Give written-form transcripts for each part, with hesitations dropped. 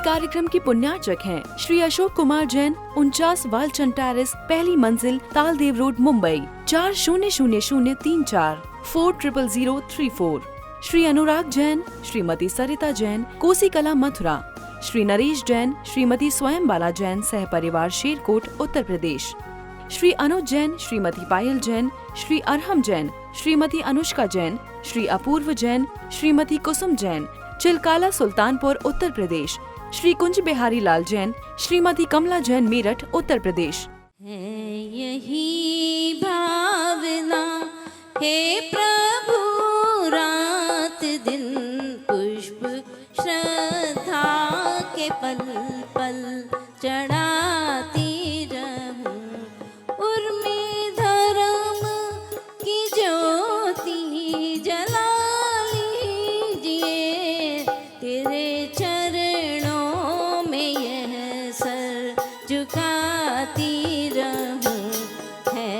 कार्यक्रम की पुण्यार्चक हैं श्री अशोक कुमार जैन, 49 वालचंद टेरेस, पहली मंजिल, तालदेव रोड, मुंबई 400034 400034। श्री अनुराग जैन, श्रीमती सरिता जैन, कोसी कला, मथुरा। श्री नरेश जैन, श्रीमती स्वयंबाला जैन, सह परिवार, शेरकोट, उत्तर प्रदेश। श्री अनुज जैन, श्रीमती पायल जैन, श्री अरहम जैन, श्रीमती अनुष्का जैन, श्री अपूर्व जैन, श्रीमती कुसुम जैन, चिलकाला, सुल्तानपुर, उत्तर प्रदेश। श्री कुंज बिहारी लाल जैन, श्रीमती कमला जैन, मेरठ, उत्तर प्रदेश। है यही भावना हे प्रभु, रात दिन पुष्प श्रद्धा के पल पल चढ़ाती रहूं। उर्मी धर्म की ज्योति जला लीजिए, तेरे चरणों में यह सर झुकाती रहूं। है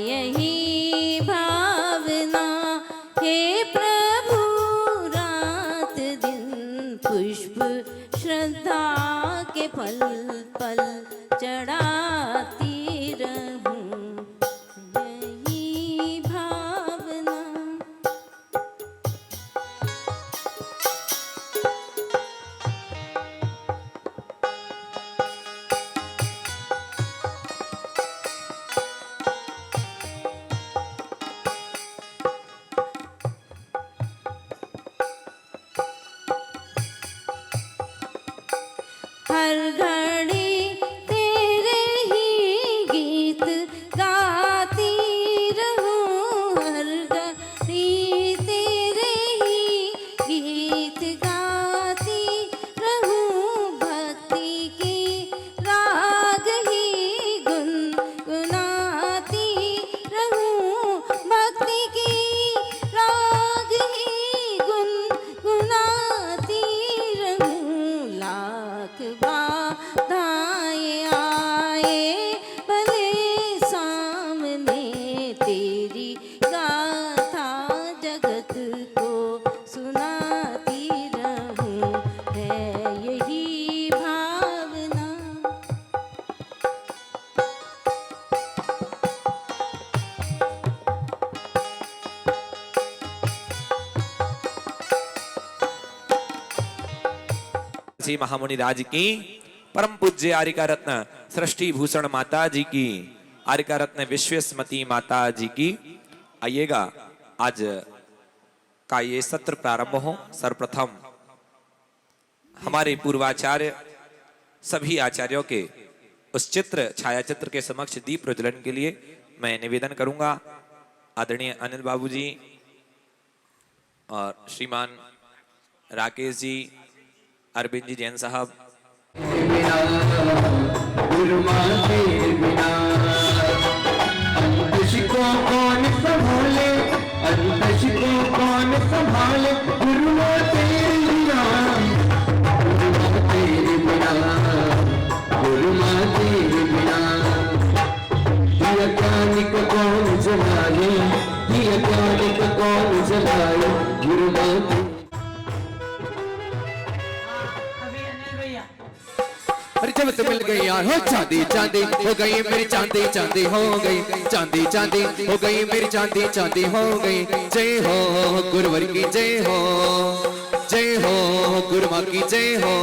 यही भावना हे प्रभु, रात दिन पुष्प श्रद्धा के पल पल चढ़ाती रहूं। यही भावना। हर घड़ी तेरे ही गीत गाती रहूं। हर घड़ी तेरे ही गीत गाती रहूं। भक्ति की राग ही गुनगुनाती रहूं। भक्ति की राग ही गुनगुनाती रहूं। लाख बाधाएं आए भले सामने, तेरी गाथा जगत को सुनाती रहूं। है यही भावना। श्री महामुनि राज की, परम पूज्य आर्यका रत्न सृष्टि भूषण माता जी की, आर्यका रत्न विश्वस्मती माता जी की। आइएगा, आज का ये सत्र प्रारंभ हो। सर्वप्रथम हमारे पूर्वाचार्य सभी आचार्यों के उस चित्र छाया चित्र के समक्ष दीप प्रज्वलन के लिए मैं निवेदन करूंगा। आदरणीय अनिल बाबू जी और श्रीमान राकेश जी, अरविंद जी जैन साहब। कौन संभाले, अंतश को कौन संभाले, गुरुआ तेरे बिना, गुरुआ तेरे बिना, गुरुआ तेरे बिना। दिया ज्ञानिक कौन जगाए, दिया ज्ञानिक कौन जगाए, गुरुआ। अरे जब तो मिल गई यार हो चांदी चांदी हो गई मेरी, चांदी चांदी हो गई, चांदी चांदी हो गई मेरी, चांदी चांदी हो गई। जय हो गुरुवर की जय हो, जय हो गुरुमा की जय हो।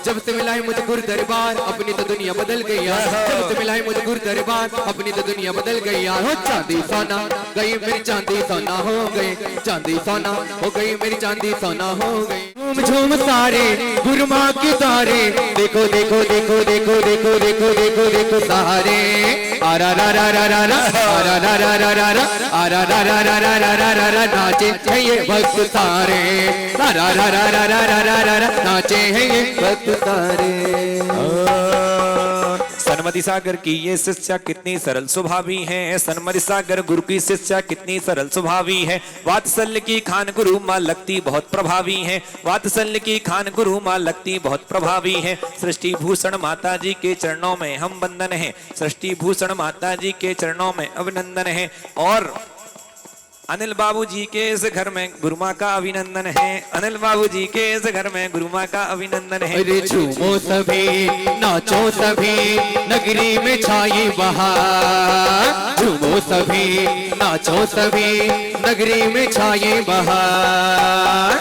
जब से मिला है मुझे गुरु दरबार, अपनी तो दुनिया बदल गई यार। जब से मिला है मुझे गुरु दरबार, अपनी तो दुनिया बदल गई यार। हो चांदी सोना गई मेरी, चांदी सोना हो गई, चांदी सोना हो गई मेरी, चांदी सोना हो गई। झूम झूम सारे गुरु माँ के तारे, देखो देखो देखो देखो देखो देखो देखो देखो सारे। आरा रा रा रा रा रा, आरा रा रा रा रा रा, आरा रा रा रा रा रा रा रा रा, नाचे है ये भक्त सारे। रा रा रा रा रा रा रा रा रा, नाचे है ये भक्त सारे। सनमति सागर की ये शिष्या कितनी सरल स्वभावी है, सनमति सागर गुरु की शिष्या कितनी सरल स्वभावी है। वात्सल्य की खान गुरु माँ लगती बहुत प्रभावी है, वात्सल्य की खान गुरु माँ लगती बहुत प्रभावी है। सृष्टि भूषण माता जी के चरणों में हम वंदन है, सृष्टि भूषण माता जी के चरणों में अभिनंदन है। और अनिल बाबू जी के इस घर में गुरु माँ का अभिनंदन है। अनिल बाबू जी के इस घर में गुरु माँ का अभिनंदन है। अरे झूमो सभी नाचो सभी नगरी में छाई बहार, झूमो सभी नाचो सभी नगरी में छाई बहार।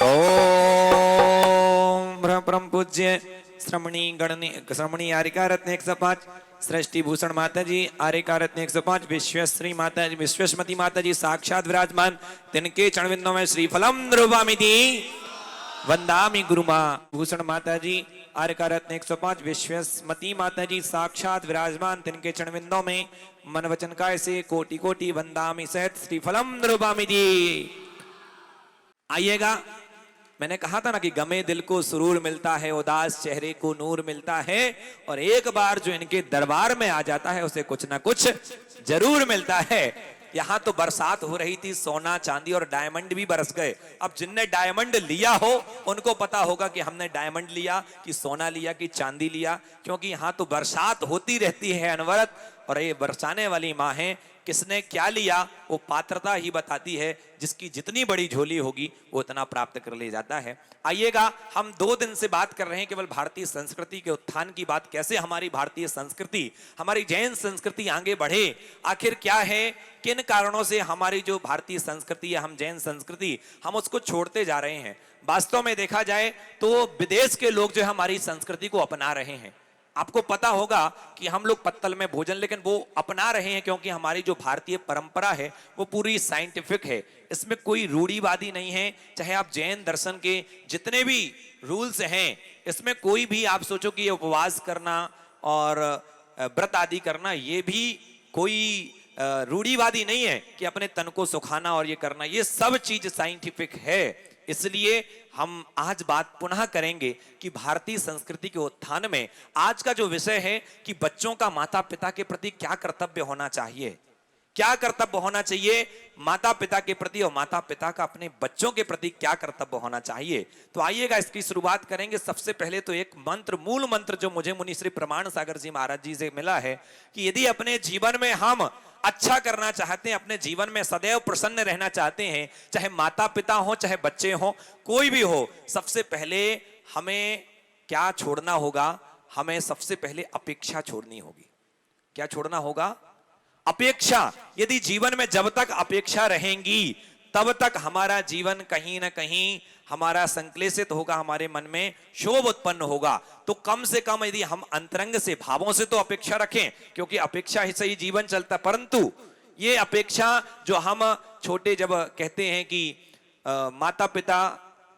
ओम परम पूज्य श्रमणी आरिका रत्न 105 सृष्टि भूषण माता जी, आरिका रत्न 105 विश्वश्री माता जी, विश्वस्मती माता जी साक्षात विराजमान, तिनके चरणविंदों में श्रीफलम निरूपामिति वंदामि गुरु मां। भूषण माता जी, आरिका रत्न 105 विश्वस्मती माता जी साक्षात विराजमान, तिनके चरणविंदों में मन वचन काय से कोटि कोटि वंदामि सहित श्रीफलम निरूपामिति। आइएगा, मैंने कहा था ना कि गमे दिल को सुरूर मिलता है, उदास चेहरे को नूर मिलता है, और एक बार जो इनके दरबार में आ जाता है उसे कुछ ना कुछ जरूर मिलता है। यहाँ तो बरसात हो रही थी, सोना चांदी और डायमंड भी बरस गए। अब जिनने डायमंड लिया हो उनको पता होगा कि हमने डायमंड लिया कि सोना लिया कि चांदी लिया, क्योंकि यहाँ तो बरसात होती रहती है अनवरत, और ये बरसाने वाली माँ है। किसने क्या लिया वो पात्रता ही बताती है, जिसकी जितनी बड़ी झोली होगी वो उतना प्राप्त कर ले जाता है। आइएगा, हम 2 दिन से बात कर रहे हैं केवल भारतीय संस्कृति के उत्थान की बात, कैसे हमारी भारतीय संस्कृति, हमारी जैन संस्कृति आगे बढ़े। आखिर क्या है, किन कारणों से हमारी जो भारतीय संस्कृति है, हम जैन संस्कृति, हम उसको छोड़ते जा रहे हैं। वास्तव में देखा जाए तो विदेश के लोग जो हमारी संस्कृति को अपना रहे हैं। आपको पता होगा कि हम लोग पत्तल में भोजन, लेकिन वो अपना रहे हैं क्योंकि हमारी जो भारतीय परंपरा है वो पूरी साइंटिफिक है, इसमें कोई रूढ़िवादी नहीं है। चाहे आप जैन दर्शन के जितने भी रूल्स हैं, इसमें कोई भी आप सोचो कि ये उपवास करना और व्रत आदि करना, ये भी कोई रूढ़िवादी नहीं है कि अपने तन को सुखाना और ये करना, ये सब चीज साइंटिफिक है। इसलिए हम आज बात पुनः करेंगे कि भारतीय संस्कृति के उत्थान में आज का जो विषय है कि बच्चों का माता पिता के प्रति क्या कर्तव्य होना चाहिए, क्या कर्तव्य होना चाहिए माता पिता के प्रति, और माता पिता का अपने बच्चों के प्रति क्या कर्तव्य होना चाहिए। तो आइएगा, इसकी शुरुआत करेंगे। सबसे पहले तो एक मंत्र, मूल मंत्र जो मुझे मुनि श्री प्रमाण सागर जी महाराज जी से मिला है कि यदि अपने जीवन में हम अच्छा करना चाहते हैं, अपने जीवन में सदैव प्रसन्न रहना चाहते हैं, चाहे माता पिता हो चाहे बच्चे हो, कोई भी हो, सबसे पहले हमें क्या छोड़ना होगा, हमें सबसे पहले अपेक्षा छोड़नी होगी। क्या छोड़ना होगा? अपेक्षा। यदि जीवन में जब तक अपेक्षा रहेंगी तब तक हमारा जीवन कहीं ना कहीं हमारा संक्लेशित होगा, हमारे मन में क्षोभ उत्पन्न होगा। तो कम से कम यदि हम अंतरंग से, भावों से तो अपेक्षा रखें, क्योंकि अपेक्षा ही से ही जीवन चलता। परंतु ये अपेक्षा जो हम छोटे जब कहते हैं कि माता पिता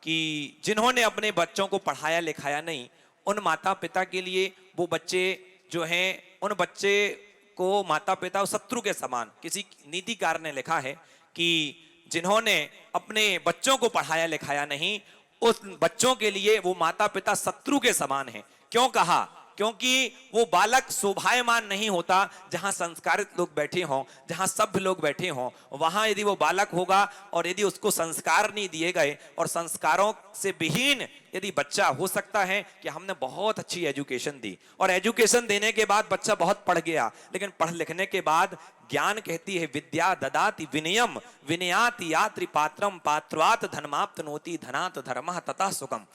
की जिन्होंने अपने बच्चों को पढ़ाया लिखाया नहीं, उन माता पिता के लिए वो बच्चे जो हैं, उन बच्चे को माता पिता शत्रु के समान। किसी नीतिकार ने लिखा है कि जिन्होंने अपने बच्चों को पढ़ाया लिखाया नहीं, उस बच्चों के लिए वो माता पिता शत्रु के समान हैं। क्यों कहा? क्योंकि वो बालक शोभायमान नहीं होता जहां संस्कारित लोग बैठे हों, जहां सभ्य लोग बैठे हों। वहां यदि वो बालक होगा और यदि उसको संस्कार नहीं दिए गए और संस्कारों से विहीन यदि बच्चा, हो सकता है कि हमने बहुत अच्छी एजुकेशन दी और एजुकेशन देने के बाद बच्चा बहुत पढ़ गया, लेकिन पढ़ लिखने के बाद ज्ञान कहती है विद्या ददाति विनयम विनयाति यात्रि पात्रम पात्रवात धर्माप्त नोति धनात धर्मः तथा सुखम।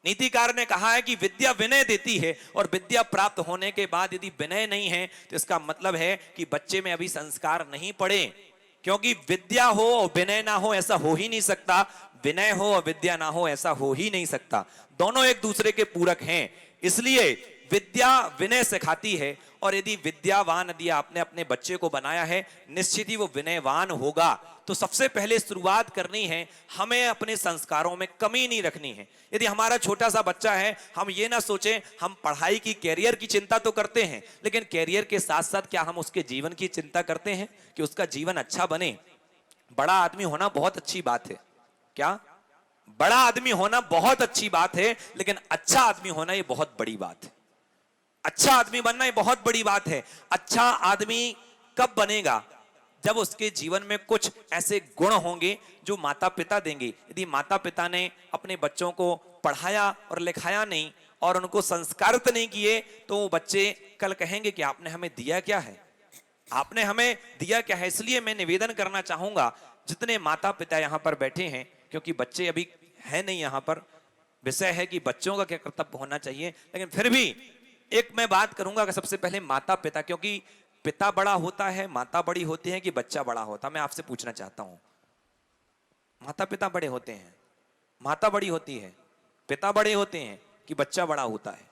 नीतिकार ने कहा है कि विद्या विनय देती है, और विद्या प्राप्त होने के बाद यदि विनय नहीं है तो इसका मतलब है कि बच्चे में अभी संस्कार नहीं पड़े। क्योंकि विद्या हो और विनय ना हो ऐसा हो ही नहीं सकता, विनय हो और विद्या ना हो ऐसा हो ही नहीं सकता। दोनों एक दूसरे के पूरक हैं। इसलिए विद्या विनय सिखाती है, और यदि विद्यावान यदि आपने अपने बच्चे को बनाया है, निश्चित ही वो विनयवान होगा। तो सबसे पहले शुरुआत करनी है, हमें अपने संस्कारों में कमी नहीं रखनी है। यदि हमारा छोटा सा बच्चा है, हम ये ना सोचें, हम पढ़ाई की, कैरियर की चिंता तो करते हैं, लेकिन कैरियर के साथ साथ क्या हम उसके जीवन की चिंता करते हैं कि उसका जीवन अच्छा बने? बड़ा आदमी होना बहुत अच्छी बात है, क्या? बड़ा आदमी होना बहुत अच्छी बात है, लेकिन अच्छा आदमी होना ये बहुत बड़ी बात है। अच्छा आदमी बनना ये बहुत बड़ी बात है। अच्छा आदमी कब बनेगा? जब उसके जीवन में कुछ ऐसे गुण होंगे जो माता पिता देंगे। यदि माता पिता ने अपने बच्चों को पढ़ाया और लिखाया नहीं और उनको संस्कारित नहीं किए, तो वो बच्चे कल कहेंगे कि आपने हमें दिया क्या है, आपने हमें दिया क्या है। इसलिए मैं निवेदन करना चाहूंगा जितने माता पिता यहाँ पर बैठे हैं, क्योंकि बच्चे अभी है नहीं यहाँ पर, विषय है कि बच्चों का क्या कर्तव्य होना चाहिए, लेकिन फिर भी एक मैं बात करूंगा कि सबसे पहले माता पिता, क्योंकि पिता बड़ा होता है, माता बड़ी होती है कि बच्चा बड़ा होता है। मैं आपसे पूछना चाहता हूं, माता पिता बड़े होते हैं, माता बड़ी होती है, पिता बड़े होते हैं कि बच्चा बड़ा होता है?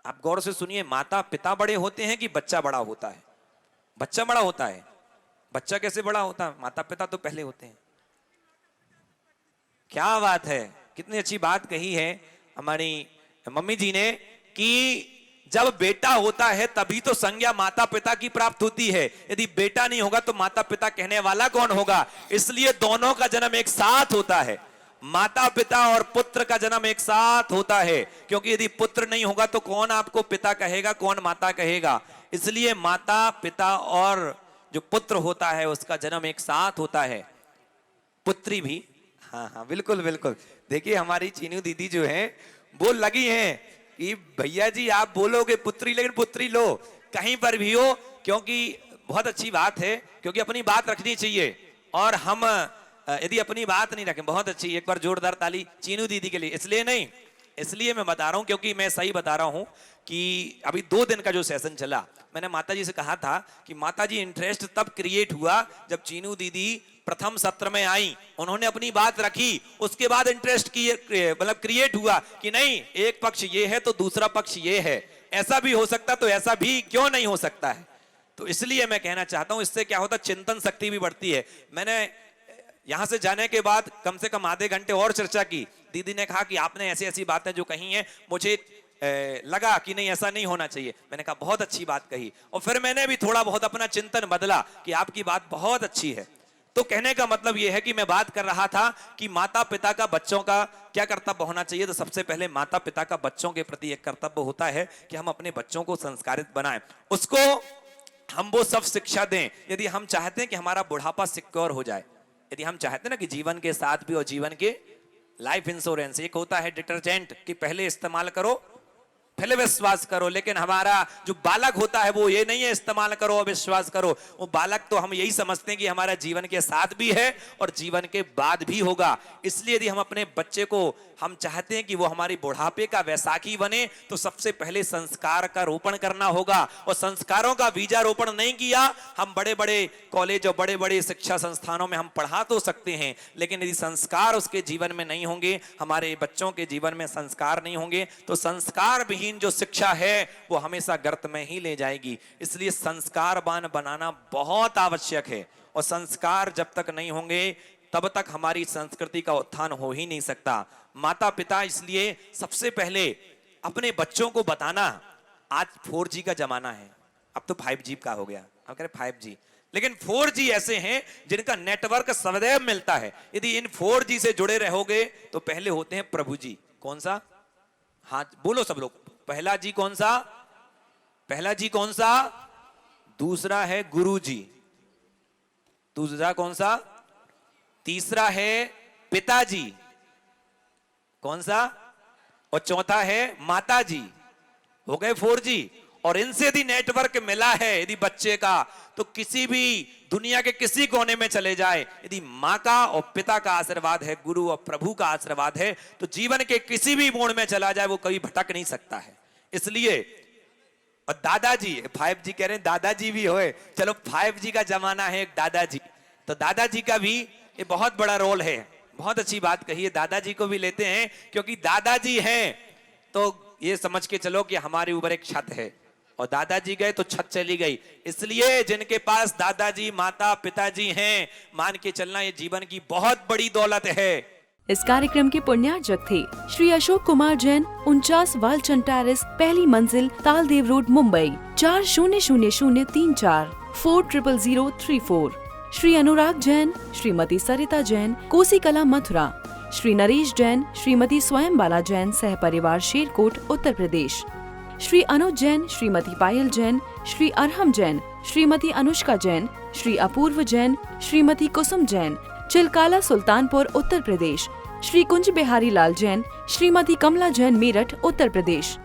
आप गौर से सुनिए, माता पिता बड़े होते हैं कि बच्चा बड़ा होता है? बच्चा बड़ा होता है। बच्चा कैसे बड़ा होता है? माता पिता तो पहले होते हैं। क्या बात है, कितनी अच्छी बात कही है हमारी मम्मी जी ने कि जब बेटा होता है तभी तो संज्ञा माता पिता की प्राप्त होती है। यदि बेटा नहीं होगा तो माता पिता कहने वाला कौन होगा? इसलिए दोनों का जन्म एक साथ होता है, माता पिता और पुत्र का जन्म एक साथ होता है। क्योंकि यदि पुत्र नहीं होगा तो कौन आपको पिता कहेगा, कौन माता कहेगा? इसलिए माता पिता और जो पुत्र होता है उसका जन्म एक साथ होता है। पुत्री भी, हाँ हाँ बिल्कुल बिल्कुल। देखिए हमारी चीनू दीदी जो है वो लगी हैं कि भैया जी आप बोलोगे पुत्री, लेकिन पुत्री लो कहीं पर भी हो, क्योंकि बहुत अच्छी बात है, क्योंकि अपनी बात रखनी चाहिए। और हम यदि अपनी बात नहीं रखें, बहुत अच्छी, एक बार जोरदार ताली चीनू दीदी के लिए। इसलिए नहीं, इसलिए मैं बता रहा हूं क्योंकि मैं सही बता रहा हूं कि अभी 2 दिन का जो सेशन चला, मैंने माताजी से कहा था कि माताजी इंटरेस्ट तब क्रिएट हुआ जब चीनू दीदी प्रथम सत्र में आई, उन्होंने अपनी बात रखी, उसके बाद इंटरेस्ट मतलब क्रिएट हुआ कि नहीं एक पक्ष ये है तो दूसरा पक्ष ये है, ऐसा भी हो सकता तो ऐसा भी क्यों नहीं हो सकता है। तो इसलिए मैं कहना चाहता हूं, इससे क्या होता, चिंतन शक्ति भी बढ़ती है। मैंने यहां से जाने के बाद कम से कम आधे घंटे और चर्चा की। दीदी ने कहा कि आपने ऐसी ऐसी बातें जो कही हैं, मुझे लगा कि नहीं ऐसा नहीं होना चाहिए। मैंने कहा बहुत अच्छी बात कही, और फिर मैंने भी थोड़ा बहुत अपना चिंतन बदला कि आपकी बात बहुत अच्छी है। तो कहने का मतलब यह है कि मैं बात कर रहा था कि माता पिता का बच्चों का क्या कर्तव्य होना चाहिए। तो सबसे पहले माता पिता का बच्चों के प्रति एक कर्तव्य होता है कि हम अपने बच्चों को संस्कारित बनाएं, उसको हम वो सब शिक्षा दें। यदि हम चाहते हैं कि हमारा बुढ़ापा सिक्योर हो जाए, यदि हम चाहते हैं ना कि जीवन के साथ भी और जीवन के लाइफ इंश्योरेंस, एक होता है डिटर्जेंट कि पहले इस्तेमाल करो पहले विश्वास करो, लेकिन हमारा जो बालक होता है वो ये नहीं है इस्तेमाल करो और विश्वास करो। वो बालक तो हम यही समझते हैं कि हमारा जीवन के साथ भी है और जीवन के बाद भी होगा। इसलिए यदि हम अपने बच्चे को हम चाहते हैं कि वो हमारी बुढ़ापे का वैसाखी बने, तो सबसे पहले संस्कार का रोपण करना होगा। और संस्कारों का बीजारोपण नहीं किया, हम बड़े बड़े कॉलेज और बड़े बड़े शिक्षा संस्थानों में हम पढ़ा तो सकते हैं, लेकिन यदि संस्कार उसके जीवन में नहीं होंगे, हमारे बच्चों के जीवन में संस्कार नहीं होंगे, तो संस्कार विहीन जो शिक्षा है वो हमेशा गर्त में ही ले जाएगी। इसलिए संस्कारवान बनाना बहुत आवश्यक है, और संस्कार जब तक नहीं होंगे तब तक हमारी संस्कृति का उत्थान हो ही नहीं सकता। माता पिता इसलिए सबसे पहले अपने बच्चों को बताना, आज 4G का जमाना है, अब तो 5G का हो गया, हम कह रहे 5G, लेकिन 4G ऐसे हैं जिनका नेटवर्क सदैव मिलता है। यदि इन 4G से जुड़े रहोगे तो पहले होते हैं प्रभु जी। कौन सा? हाँ बोलो सब लोग, पहला जी कौन सा? पहला जी कौन सा? दूसरा है गुरु जी। दूसरा कौन सा? तीसरा है पिताजी। कौन सा? और चौथा है माता जी। हो गए 4G। और इनसे यदि नेटवर्क मिला है यदि बच्चे का, तो किसी भी दुनिया के किसी कोने में चले जाए, यदि माँ का और पिता का आशीर्वाद है, गुरु और प्रभु का आशीर्वाद है, तो जीवन के किसी भी मोड़ में चला जाए वो कभी भटक नहीं सकता है। इसलिए और दादाजी, 5G कह रहे हैं, दादाजी भी होए, चलो 5G का जमाना है, एक दादाजी, तो दादाजी का भी ये बहुत बड़ा रोल है। बहुत अच्छी बात कही है, दादाजी को भी लेते हैं, क्योंकि दादाजी हैं तो ये समझ के चलो कि हमारे ऊपर एक छत है, और दादाजी गए तो छत चली गई। इसलिए जिनके पास दादाजी माता पिताजी हैं, मान के चलना ये जीवन की बहुत बड़ी दौलत है। इस कार्यक्रम के पुण्यार्जक थे श्री अशोक कुमार जैन, 49 वालचंद टेरेस, पहली मंजिल, तालदेव रोड, मुंबई 400034 400034। श्री अनुराग जैन, श्रीमती सरिता जैन, कोसी कला, मथुरा। श्री नरेश जैन, श्रीमती स्वयं बाला जैन, सहपरिवार, शेरकोट, उत्तर प्रदेश। श्री अनुज जैन, श्रीमती पायल जैन, श्री अरहम जैन, श्रीमती अनुष्का जैन, श्री अपूर्व जैन, श्रीमती कुसुम जैन, चिलकाला, सुल्तानपुर, उत्तर प्रदेश। श्री कुंज बिहारी लाल जैन, श्रीमती कमला जैन, मेरठ, उत्तर प्रदेश।